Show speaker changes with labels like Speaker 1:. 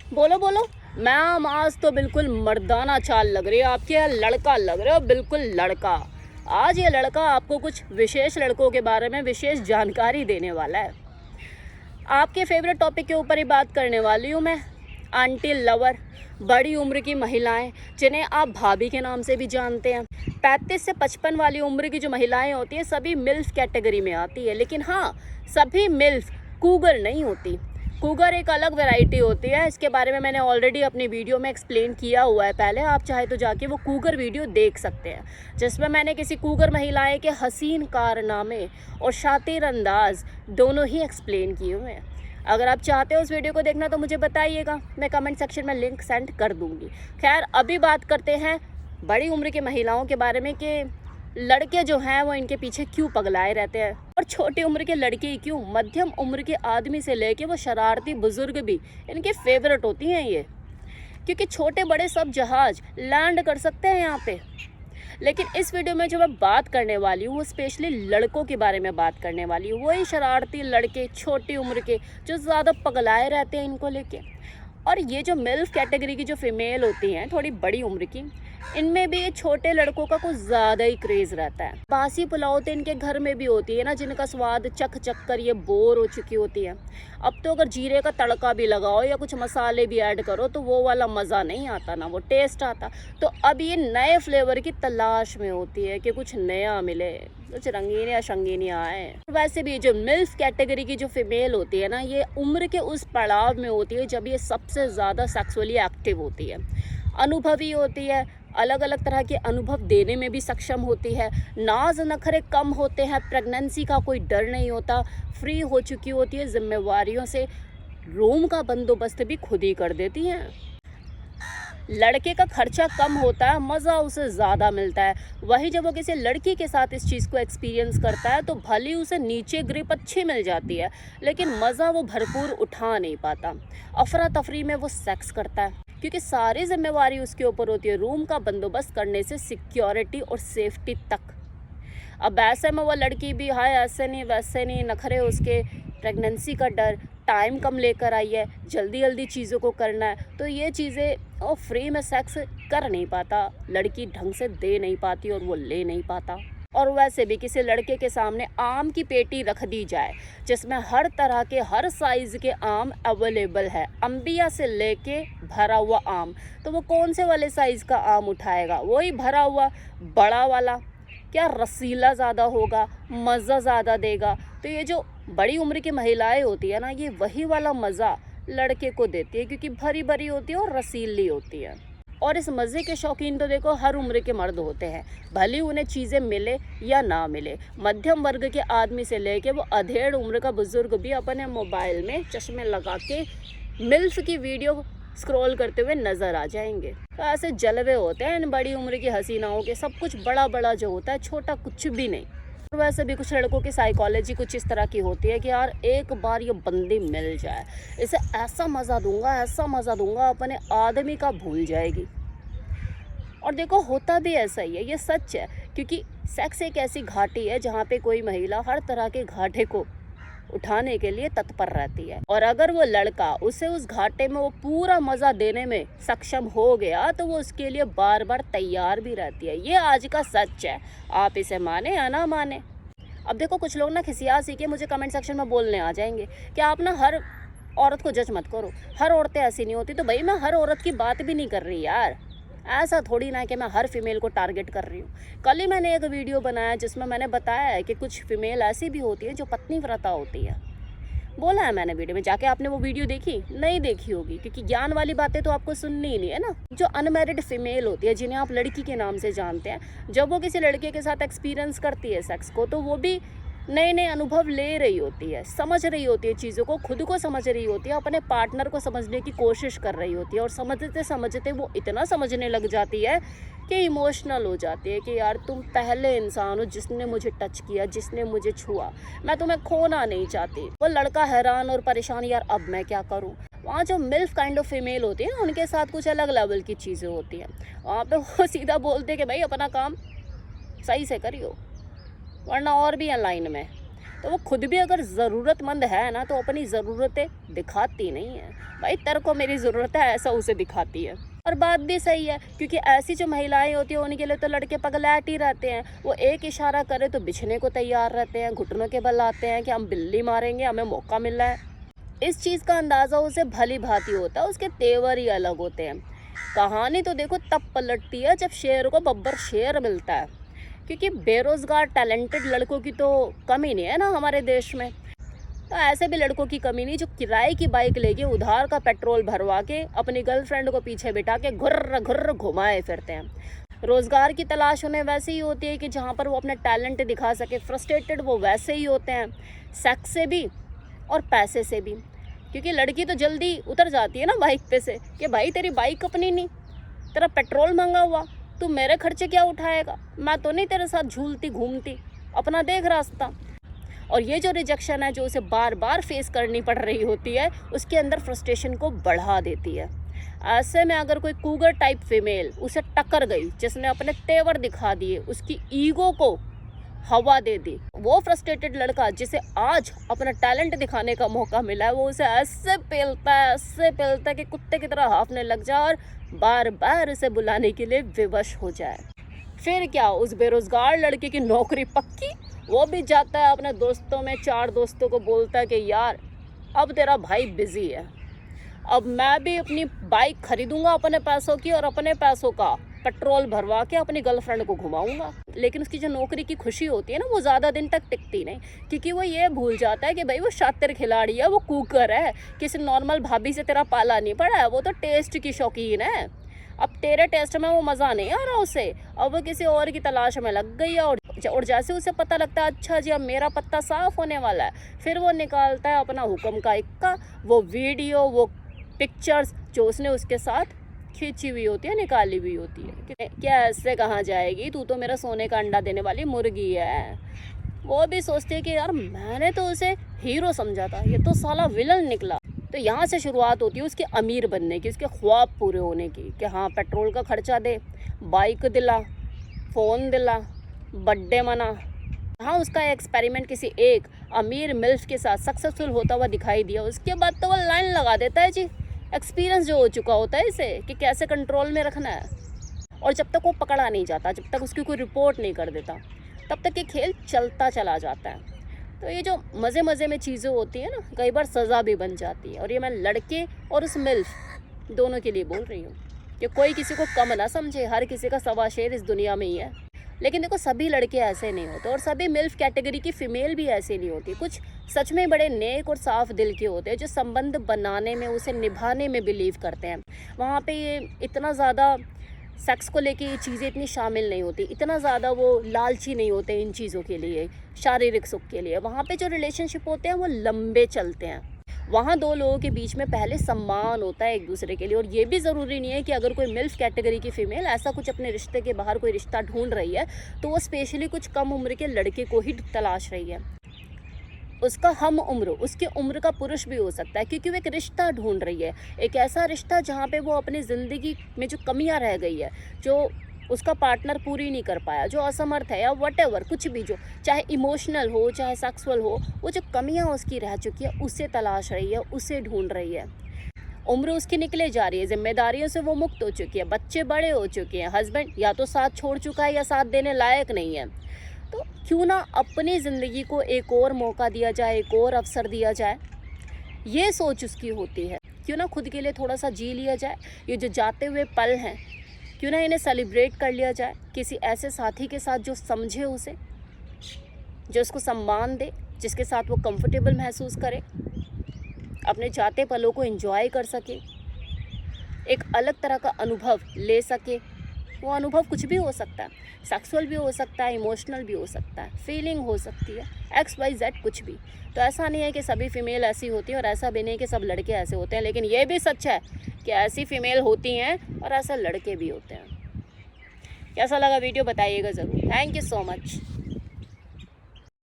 Speaker 1: बोलो बोलो। मैम आज तो बिल्कुल मर्दाना चाल लग रही है आपकी, लड़का लग रहे हो, बिल्कुल लड़का। आज ये लड़का आपको कुछ विशेष लड़कों के बारे में विशेष जानकारी देने वाला है। आपके फेवरेट टॉपिक के ऊपर ही बात करने वाली हूँ मैं। आंटी लवर, बड़ी उम्र की महिलाएं जिन्हें आप भाभी के नाम से भी जानते हैं। 35 से 55 वाली उम्र की जो महिलाएं होती हैं सभी मिल्फ कैटेगरी में आती है, लेकिन हाँ, सभी मिल्फ कूगर नहीं होती। कूगर एक अलग वैरायटी होती है, इसके बारे में मैंने ऑलरेडी अपनी वीडियो में एक्सप्लेन किया हुआ है पहले। आप चाहे तो जाके वो कूगर वीडियो देख सकते हैं, जिसमें मैंने किसी कूगर महिलाएं के हसीन कारनामे और शातिर अंदाज दोनों ही एक्सप्लेन किए हुए हैं। अगर आप चाहते हो उस वीडियो को देखना तो मुझे बताइएगा, मैं कमेंट सेक्शन में लिंक सेंड कर दूंगी। खैर, अभी बात करते हैं बड़ी उम्र की महिलाओं के बारे में कि लड़के जो हैं वो इनके पीछे क्यों पगलाए रहते हैं, और छोटी उम्र के लड़के ही क्यों, मध्यम उम्र के आदमी से लेके वो शरारती बुजुर्ग भी इनके फेवरेट होती हैं ये, क्योंकि छोटे बड़े सब जहाज लैंड कर सकते हैं यहाँ पे। लेकिन इस वीडियो में जो मैं बात करने वाली हूँ वो स्पेशली लड़कों के बारे में बात करने वाली हूँ। वही शरारती लड़के छोटी उम्र के जो ज़्यादा पगलाए रहते हैं इनको लेके। और ये जो मिल्फ कैटेगरी की जो फीमेल होती हैं थोड़ी बड़ी उम्र की, इनमें भी ये छोटे लड़कों का कुछ ज़्यादा ही क्रेज़ रहता है। बासी पुलाव तो इनके घर में भी होती है ना, जिनका स्वाद चख चख कर ये बोर हो चुकी होती है। अब तो अगर जीरे का तड़का भी लगाओ या कुछ मसाले भी ऐड करो तो वो वाला मज़ा नहीं आता, ना वो टेस्ट आता। तो अब ये नए फ्लेवर की तलाश में होती है कि कुछ नया मिले, कुछ रंगीन या शंगीन आए। वैसे भी जो मिल्फ कैटेगरी की जो फीमेल होती है ना, ये उम्र के उस पड़ाव में होती है जब ये सबसे ज़्यादा सेक्सुअली एक्टिव होती है, अनुभवी होती है, अलग अलग तरह के अनुभव देने में भी सक्षम होती है, नाज नखरे कम होते हैं, प्रेगनेंसी का कोई डर नहीं होता, फ्री हो चुकी होती है जिम्मेवारियों से, रूम का बंदोबस्त भी खुद ही कर देती हैं। लड़के का खर्चा कम होता है, मज़ा उसे ज़्यादा मिलता है। वही जब वो किसी लड़की के साथ इस चीज़ को एक्सपीरियंस करता है तो भली उसे नीचे ग्रिप अच्छी मिल जाती है, लेकिन मज़ा वो भरपूर उठा नहीं पाता। अफरा तफरी में वो सेक्स करता है क्योंकि सारी जिम्मेवारी उसके ऊपर होती है, रूम का बंदोबस्त करने से सिक्योरिटी और सेफ्टी तक। अब ऐसे में वो लड़की भी हाय ऐसे नहीं वैसे नहीं, नखरे उसके, प्रेगनेंसी का डर, टाइम कम लेकर आई है, जल्दी जल्दी चीज़ों को करना है, तो ये चीज़ें और फ्री में सेक्स कर नहीं पाता, लड़की ढंग से दे नहीं पाती और वो ले नहीं पाता। और वैसे भी किसी लड़के के सामने आम की पेटी रख दी जाए जिसमें हर तरह के हर साइज़ के आम अवेलेबल है, अंबिया से लेके भरा हुआ आम, तो वो कौन से वाले साइज़ का आम उठाएगा? वही भरा हुआ बड़ा वाला। क्या रसीला ज़्यादा होगा, मज़ा ज़्यादा देगा। तो ये जो बड़ी उम्र की महिलाएं होती है ना, ये वही वाला मज़ा लड़के को देती है क्योंकि भरी भरी होती है और रसीली होती है। और इस मज़े के शौकीन तो देखो हर उम्र के मर्द होते हैं, भले उन्हें चीज़ें मिले या ना मिले। मध्यम वर्ग के आदमी से लेके वो अधेड़ उम्र का बुजुर्ग भी अपने मोबाइल में चश्मे लगा के मिल्फ की वीडियो स्क्रॉल करते हुए नज़र आ जाएंगे। तो ऐसे जलवे होते हैं इन बड़ी उम्र की हसीनाओं के, सब कुछ बड़ा बड़ा जो होता है, छोटा कुछ भी नहीं। और वैसे भी कुछ लड़कों की साइकोलॉजी कुछ इस तरह की होती है कि यार एक बार ये बंदी मिल जाए, इसे ऐसा मज़ा दूंगा, ऐसा मज़ा दूंगा, अपने आदमी का भूल जाएगी। और देखो होता भी ऐसा ही है, ये सच है, क्योंकि सेक्स एक ऐसी घाटी है जहाँ पे कोई महिला हर तरह के घाटे को उठाने के लिए तत्पर रहती है। और अगर वो लड़का उसे उस घाटे में वो पूरा मज़ा देने में सक्षम हो गया तो वो उसके लिए बार बार तैयार भी रहती है। ये आज का सच है, आप इसे माने या ना माने। अब देखो कुछ लोग ना खिसिया सी के मुझे कमेंट सेक्शन में बोलने आ जाएंगे कि आप ना हर औरत को जज मत करो, हर औरतें ऐसी नहीं होती। तो भाई मैं हर औरत की बात भी नहीं कर रही यार, ऐसा थोड़ी ना है कि मैं हर फीमेल को टारगेट कर रही हूँ। कल ही मैंने एक वीडियो बनाया जिसमें मैंने बताया है कि कुछ फीमेल ऐसी भी होती है जो पत्नी व्रता होती है। बोला है मैंने वीडियो में, जाके आपने वो वीडियो देखी? नहीं देखी होगी, क्योंकि ज्ञान वाली बातें तो आपको सुननी ही नहीं है ना। जो अनमैरिड फीमेल होती है जिन्हें आप लड़की के नाम से जानते हैं, जब वो किसी लड़के के साथ एक्सपीरियंस करती है सेक्स को, तो वो भी नए नए अनुभव ले रही होती है, समझ रही होती है चीज़ों को, खुद को समझ रही होती है, अपने पार्टनर को समझने की कोशिश कर रही होती है। और समझते समझते वो इतना समझने लग जाती है कि इमोशनल हो जाती है कि यार तुम पहले इंसान हो जिसने मुझे टच किया, जिसने मुझे छुआ, मैं तुम्हें खोना नहीं चाहती। वो लड़का हैरान और परेशान, यार अब मैं क्या करूँ। वहाँ जो मिल्फ काइंड ऑफ फीमेल होती है ना, उनके साथ कुछ अलग लेवल की चीज़ें होती हैं। वहाँ पे वो सीधा बोलते कि भाई अपना काम सही से करियो, वरना और भी हैं लाइन में। तो वो खुद भी अगर ज़रूरतमंद है ना, तो अपनी ज़रूरतें दिखाती नहीं है। भाई तेरे को मेरी ज़रूरत है, ऐसा उसे दिखाती है। और बात भी सही है, क्योंकि ऐसी जो महिलाएं होती हैं उनके लिए तो लड़के पगलैट ही रहते हैं। वो एक इशारा करे तो बिछने को तैयार रहते हैं, घुटनों के बल आते हैं कि हम बिल्ली मारेंगे, हमें मौका मिल रहा है। इस चीज़ का अंदाज़ा उसे भली भांति होता है, उसके तेवर ही अलग होते हैं। कहानी तो देखो तब पलटती है जब शेर को बब्बर शेर मिलता है, क्योंकि बेरोज़गार टैलेंटेड लड़कों की तो कमी नहीं है ना हमारे देश में। तो ऐसे भी लड़कों की कमी नहीं जो किराए की बाइक लेके उधार का पेट्रोल भरवा के अपनी गर्लफ्रेंड को पीछे बिठा के घुर्र घुर्र घुमाए फिरते हैं। रोज़गार की तलाश उन्हें वैसे ही होती है कि जहाँ पर वो अपने टैलेंट दिखा सके। फ्रस्ट्रेटेड वो वैसे ही होते हैं, सेक्स से भी और पैसे से भी, क्योंकि लड़की तो जल्दी उतर जाती है ना बाइक पे से कि भाई तेरी बाइक अपनी नहीं, तेरा पेट्रोल महंगा हुआ, तू मेरे खर्चे क्या उठाएगा, मैं तो नहीं तेरे साथ झूलती घूमती, अपना देख रास्ता। और ये जो रिजेक्शन है जो उसे बार बार फेस करनी पड़ रही होती है, उसके अंदर फ्रस्ट्रेशन को बढ़ा देती है। ऐसे में अगर कोई कूगर टाइप फीमेल उसे टक्कर गई, जिसने अपने तेवर दिखा दिए, उसकी ईगो को हवा दे दी, वो फ्रस्ट्रेटेड लड़का जिसे आज अपना टैलेंट दिखाने का मौका मिला है, वो उसे ऐसे पेलता है कि कुत्ते की तरह हांफने लग जाए और बार बार उसे बुलाने के लिए विवश हो जाए। फिर क्या, उस बेरोजगार लड़के की नौकरी पक्की। वो भी जाता है अपने दोस्तों में, 4 दोस्तों को बोलता है कि यार अब तेरा भाई बिजी है, अब मैं भी अपनी बाइक खरीदूंगा अपने पैसों की और अपने पैसों का पेट्रोल भरवा के अपनी गर्लफ्रेंड को घुमाऊंगा। लेकिन उसकी जो नौकरी की खुशी होती है ना, वो ज़्यादा दिन तक टिकती नहीं, क्योंकि वो ये भूल जाता है कि भाई वो शातिर खिलाड़ी है, वो कुकर है, किसी नॉर्मल भाभी से तेरा पाला नहीं पड़ा है, वो तो टेस्ट की शौकीन है। अब तेरे टेस्ट में वो मज़ा नहीं आ रहा उसे, अब वो किसी और की तलाश में लग गई है। और जैसे उसे पता लगता है अच्छा जी अब मेरा पत्ता साफ होने वाला है, फिर वो निकालता है अपना हुक्म का इक्का, वो वीडियो, वो पिक्चर्स जो उसने उसके साथ खींची हुई होती है, निकाली हुई होती है। क्या ऐसे कहाँ जाएगी, तू तो मेरा सोने का अंडा देने वाली मुर्गी है। वो भी सोचती है कि यार मैंने तो उसे हीरो समझा था, ये तो साला विलन निकला। तो यहाँ से शुरुआत होती है उसके अमीर बनने की, उसके ख्वाब पूरे होने की, कि हाँ पेट्रोल का खर्चा दे, बाइक दिला, फ़ोन दिला, बर्थडे मना। हाँ, उसका एक्सपेरिमेंट किसी एक अमीर मिल्फ के साथ सक्सेसफुल होता हुआ दिखाई दिया, उसके बाद तो वो लाइन लगा देता है जी, एक्सपीरियंस जो हो चुका होता है इसे कि कैसे कंट्रोल में रखना है। और जब तक वो पकड़ा नहीं जाता, जब तक उसकी कोई रिपोर्ट नहीं कर देता, तब तक ये खेल चलता चला जाता है। तो ये जो मज़े मज़े में चीज़ें होती हैं ना, कई बार सज़ा भी बन जाती है। और ये मैं लड़के और उस मिल्फ दोनों के लिए बोल रही हूँ कि कोई किसी को कम ना समझे, हर किसी का सवा शेर इस दुनिया में ही है। लेकिन देखो सभी लड़के ऐसे नहीं होते और सभी मिल्फ कैटेगरी की फ़ीमेल भी ऐसे नहीं होती। कुछ सच में बड़े नेक और साफ दिल के होते हैं जो संबंध बनाने में, उसे निभाने में बिलीव करते हैं। वहाँ पे ये इतना ज़्यादा सेक्स को लेके ये चीज़ें इतनी शामिल नहीं होती, इतना ज़्यादा वो लालची नहीं होते इन चीज़ों के लिए, शारीरिक सुख के लिए। वहाँ पे जो रिलेशनशिप होते हैं वो लंबे चलते हैं। वहाँ 2 लोगों के बीच में पहले सम्मान होता है एक दूसरे के लिए। और ये भी ज़रूरी नहीं है कि अगर कोई मिल्फ कैटेगरी की फ़ीमेल ऐसा कुछ अपने रिश्ते के बाहर कोई रिश्ता ढूंढ रही है तो वो स्पेशली कुछ कम उम्र के लड़के को ही तलाश रही है। उसका हम उम्र, उसके उम्र का पुरुष भी हो सकता है, क्योंकि वो एक रिश्ता ढूंढ रही है, एक ऐसा रिश्ता जहाँ पे वो अपनी ज़िंदगी में जो कमियाँ रह गई है, जो उसका पार्टनर पूरी नहीं कर पाया, जो असमर्थ है या वटेवर कुछ भी, जो चाहे इमोशनल हो चाहे सेक्सुअल हो, वो जो कमियाँ उसकी रह चुकी है उसे तलाश रही है, उसे ढूंढ रही है। उम्र उसकी निकले जा रही है, जिम्मेदारियों से वो मुक्त हो चुकी है, बच्चे बड़े हो चुके हैं, हस्बैंड या तो साथ छोड़ चुका है या साथ देने लायक नहीं है। तो क्यों ना अपनी ज़िंदगी को एक और मौका दिया जाए, एक और अवसर दिया जाए, ये सोच उसकी होती है। क्यों ना खुद के लिए थोड़ा सा जी लिया जाए, ये जो जाते हुए पल हैं क्यों ना इन्हें सेलिब्रेट कर लिया जाए किसी ऐसे साथी के साथ जो समझे उसे, जो उसको सम्मान दे, जिसके साथ वो कंफर्टेबल महसूस करे, अपने जाते पलों को एंजॉय कर सके, एक अलग तरह का अनुभव ले सके। वो अनुभव कुछ भी हो सकता है, सेक्सुअल भी हो सकता है, इमोशनल भी हो सकता है, फीलिंग हो सकती है, XYZ कुछ भी। तो ऐसा नहीं है कि सभी फीमेल ऐसी होती हैं और ऐसा भी नहीं कि सब लड़के ऐसे होते हैं, लेकिन ये भी सच है कि ऐसी फीमेल होती हैं और ऐसे लड़के भी होते हैं। कैसा लगा वीडियो बताइएगा ज़रूर। Thank you so much.